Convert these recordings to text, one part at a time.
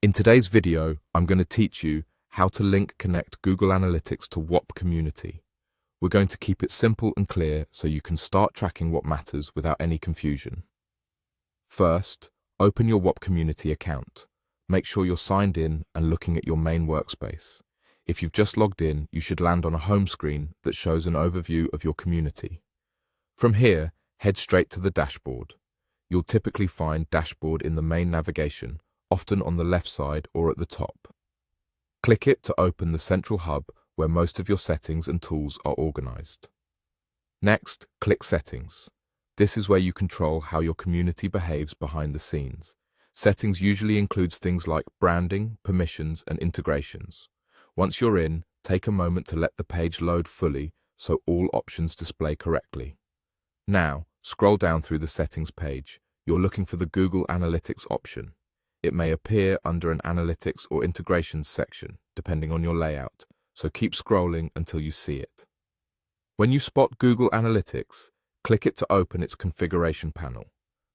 In today's video, I'm going to teach you how to connect Google Analytics to Whop Community. We're going to keep it simple and clear so you can start tracking what matters without any confusion. First, open your Whop Community account. Make sure you're signed in and looking at your main workspace. If you've just logged in, you should land on a home screen that shows an overview of your community. From here, head straight to the dashboard. You'll typically find Dashboard in the main navigation, often on the left side or at the top. Click it to open the central hub where most of your settings and tools are organized. Next, click Settings. This is where you control how your community behaves behind the scenes. Settings usually includes things like branding, permissions, and integrations. Once you're in, take a moment to let the page load fully so all options display correctly. Now, scroll down through the settings page. You're looking for the Google Analytics option. It may appear under an Analytics or Integrations section, depending on your layout, so keep scrolling until you see it. When you spot Google Analytics, click it to open its configuration panel.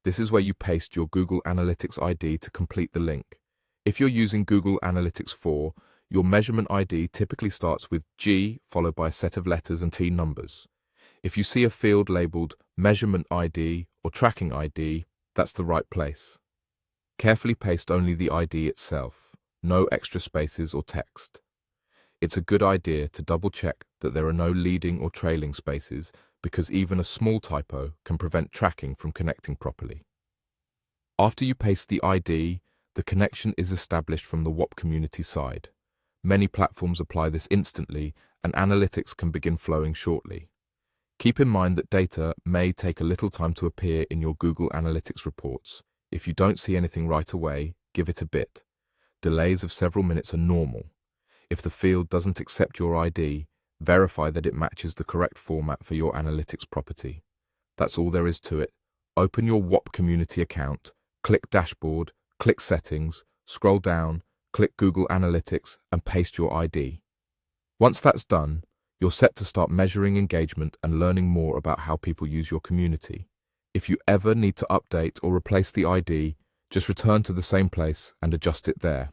This is where you paste your Google Analytics ID to complete the link. If you're using Google Analytics 4, your measurement ID typically starts with G followed by a set of letters and T numbers. If you see a field labeled Measurement ID or Tracking ID, that's the right place. Carefully paste only the ID itself, no extra spaces or text. It's a good idea to double-check that there are no leading or trailing spaces because even a small typo can prevent tracking from connecting properly. After you paste the ID, the connection is established from the Whop community side. Many platforms apply this instantly, and analytics can begin flowing shortly. Keep in mind that data may take a little time to appear in your Google Analytics reports. If you don't see anything right away, give it a bit. Delays of several minutes are normal. If the field doesn't accept your ID, verify that it matches the correct format for your analytics property. That's all there is to it. Open your Whop community account, click Dashboard, click Settings, scroll down, click Google Analytics, and paste your ID. Once that's done, you're set to start measuring engagement and learning more about how people use your community. If you ever need to update or replace the ID, just return to the same place and adjust it there.